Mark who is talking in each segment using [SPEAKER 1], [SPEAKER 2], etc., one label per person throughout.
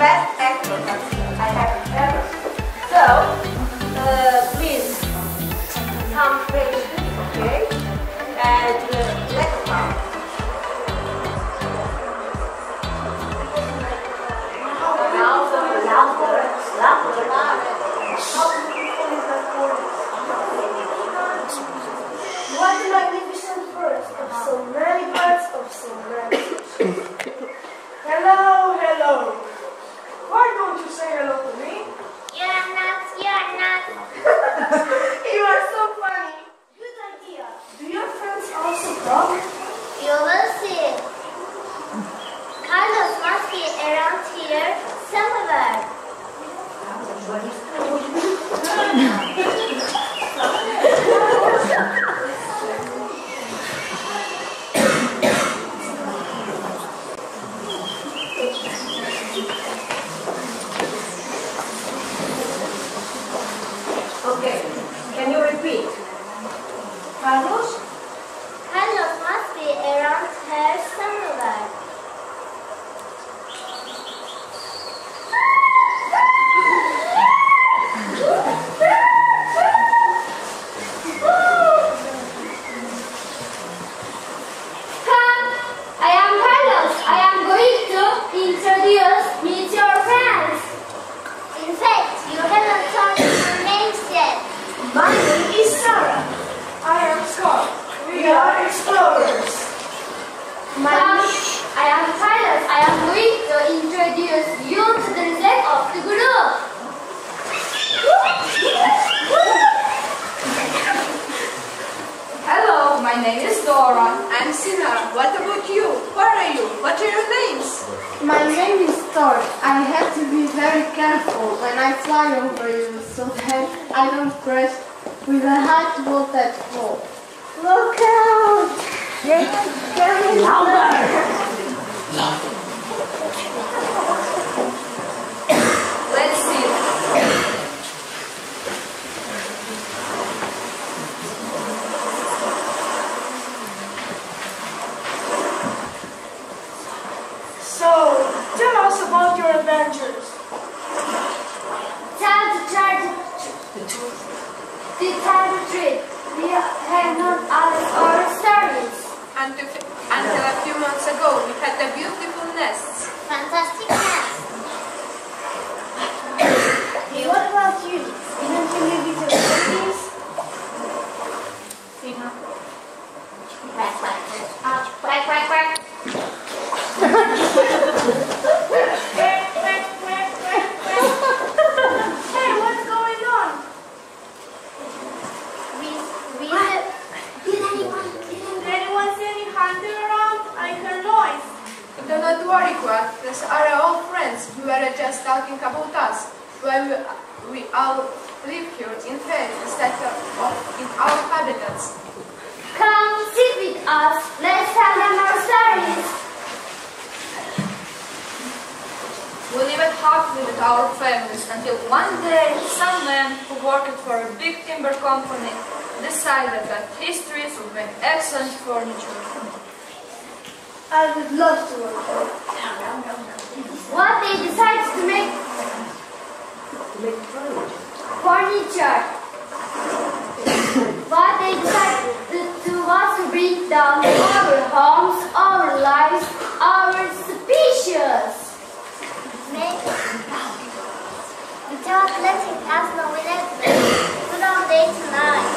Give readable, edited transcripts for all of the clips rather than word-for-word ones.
[SPEAKER 1] best actor I have ever seen. So, please come face this, okay? And let's start.
[SPEAKER 2] What a magnificent birds, of so many birds, of so many species.
[SPEAKER 3] Hello, hello. Why don't you say hello to me?
[SPEAKER 4] You're nuts, you're nuts.
[SPEAKER 3] You are so funny.
[SPEAKER 2] Good idea. Do your friends also come?
[SPEAKER 4] You will see. Carlos must be around here somewhere.
[SPEAKER 1] Okay, can you repeat? Carlos?
[SPEAKER 4] Carlos must be around here somewhere.
[SPEAKER 5] Meet your friends.
[SPEAKER 4] In fact, you haven't told me your names yet.
[SPEAKER 2] My name is Sarah.
[SPEAKER 3] I am Scott. We are explorers.
[SPEAKER 5] I am Carlos. I am going to introduce you to the rest of the group.
[SPEAKER 6] Hello, my name is Dora. I'm Sinara. What about you? Where are you? What are your names?
[SPEAKER 7] My name is Thor. I have to be very careful when I fly over you so that I don't crash with a high voltage ball. Look out!
[SPEAKER 6] Let's see.
[SPEAKER 3] So, tell us about your adventures.
[SPEAKER 5] Tell the truth. We have not all our stories.
[SPEAKER 6] Until a few months ago, we had the beautiful nests.
[SPEAKER 4] Fantastic nest.
[SPEAKER 2] What about you? Didn't you live with your families?
[SPEAKER 4] Quack, quack, quack, quack, quack, quack.
[SPEAKER 2] Hey, what's going on? Did anyone see any hunter around? I heard noise.
[SPEAKER 6] Do not worry, Quack. These are our old friends. We were just talking about us. When we all live here in pairs instead of in our habitats.
[SPEAKER 5] Come sit with us. Let's tell them our stories.
[SPEAKER 6] We lived happily with our families until one day some man who worked for a big timber company decided that his trees would make excellent furniture.
[SPEAKER 2] I would love to work there.
[SPEAKER 5] What they decided to make furniture. What they decided to was to bring down our homes, our lives, our species.
[SPEAKER 4] Without letting us know in advance. Good all day tonight.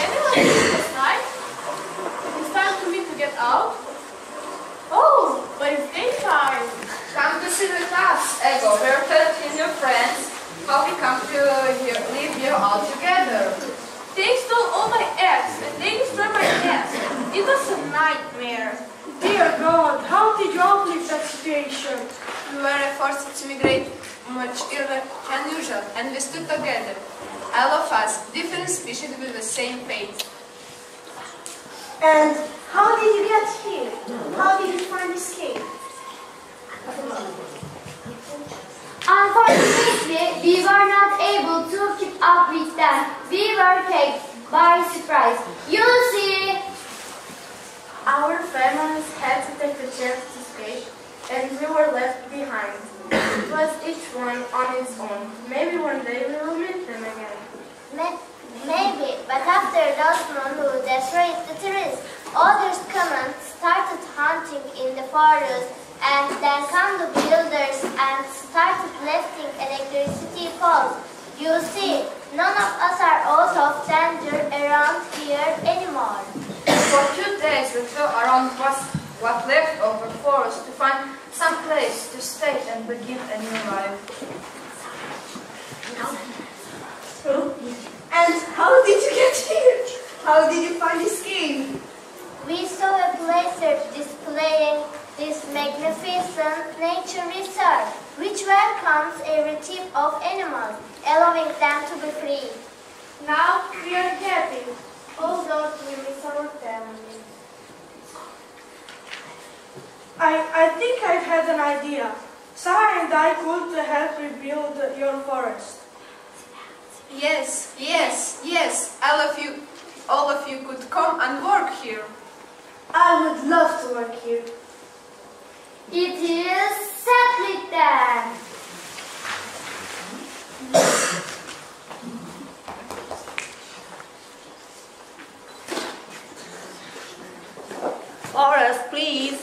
[SPEAKER 6] Anyone sleep this night? It's time for me to get out.
[SPEAKER 3] Oh, but it's daytime.
[SPEAKER 6] Come to sit with us, Ego. We're telling your friends how we come to live here all together.
[SPEAKER 3] They stole all my eggs and they destroyed my nest. It was a nightmare. Dear God, how did you outlive that situation?
[SPEAKER 6] We were forced to migrate much earlier than usual, and we stood together. All of us, different species with the same fate.
[SPEAKER 2] And how did you get here? How did you find escape?
[SPEAKER 5] Unfortunately, we were not able to keep up with them. We were taken by surprise. You see,
[SPEAKER 2] Our
[SPEAKER 7] families had to take the chance to escape, and we were left behind. It was each one on its own. Maybe one day we will meet them again.
[SPEAKER 4] Maybe, but after those men who destroyed the trees, others come and started hunting in the forest, and then come the builders and started lifting electricity poles. You see, none of us are out of danger around here anymore.
[SPEAKER 6] For 2 days we flew around what left over for us to find some place to stay and begin a new life.
[SPEAKER 2] And how did you get here? How did you find this cave?
[SPEAKER 4] We saw a placer displaying this magnificent nature reserve, which welcomes every type of animal, allowing them to be free.
[SPEAKER 7] Now we are happy, although we miss our family.
[SPEAKER 2] I think I've had an idea. Sarah and I could help rebuild your forest.
[SPEAKER 6] Yes, yes, yes. All of you could come and work here.
[SPEAKER 2] I would love to work here.
[SPEAKER 5] It is settled then.
[SPEAKER 1] Forest, please.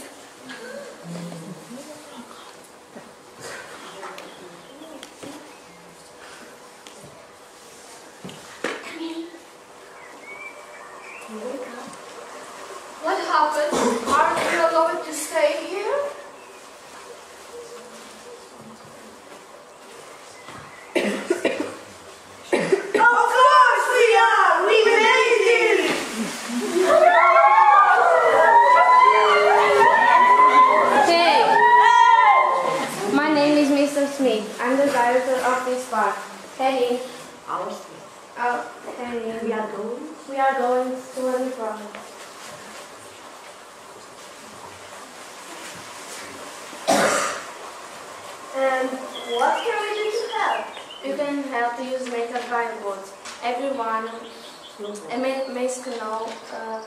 [SPEAKER 6] What happened? Aren't you allowed to stay here?
[SPEAKER 2] Of course we are! We made it!
[SPEAKER 7] Hey! My name is Mr. Smith. I'm the director of this park. Heading. Heading. We are going to a new project.
[SPEAKER 2] And what can we do to help?
[SPEAKER 7] You can help to use mental boards. Everyone must know.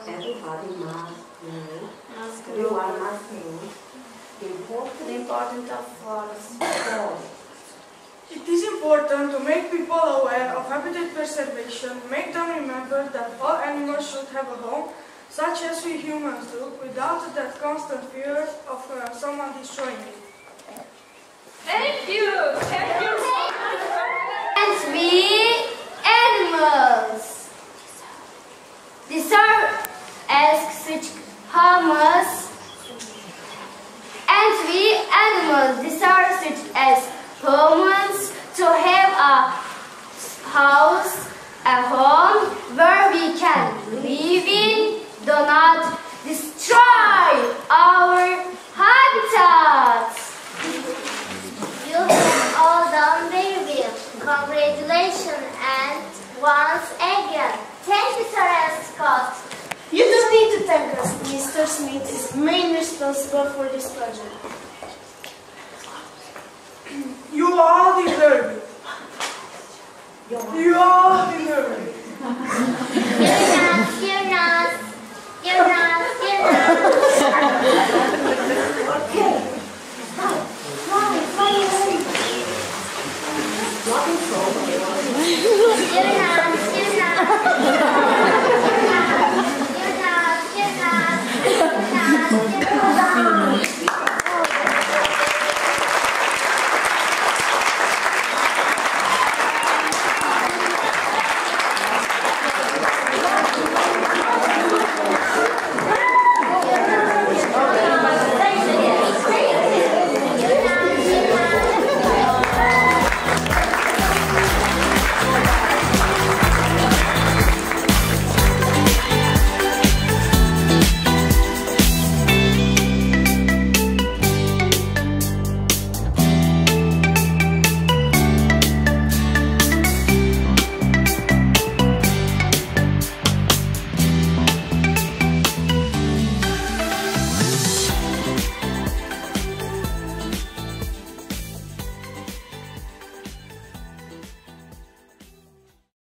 [SPEAKER 1] Everybody must
[SPEAKER 7] Must
[SPEAKER 1] You
[SPEAKER 7] know
[SPEAKER 1] are nothing.
[SPEAKER 7] the importance of forests.
[SPEAKER 2] It is important to make people aware of habitat preservation, make them remember that all animals should have a home, such as we humans do, without that constant fear of someone destroying it.
[SPEAKER 6] Thank you. Thank you so much.
[SPEAKER 5] And we animals deserve as such homes. And we animals deserve such as homes to have a house, a home where we can live in, do not destroy our habitats.
[SPEAKER 4] You have all done very well. Congratulations and once again, thank you, Sarah and Scott.
[SPEAKER 2] You don't need to thank us. Mr. Smith is mainly responsible for this project. You all deserve it. You all deserve it.
[SPEAKER 4] You're not.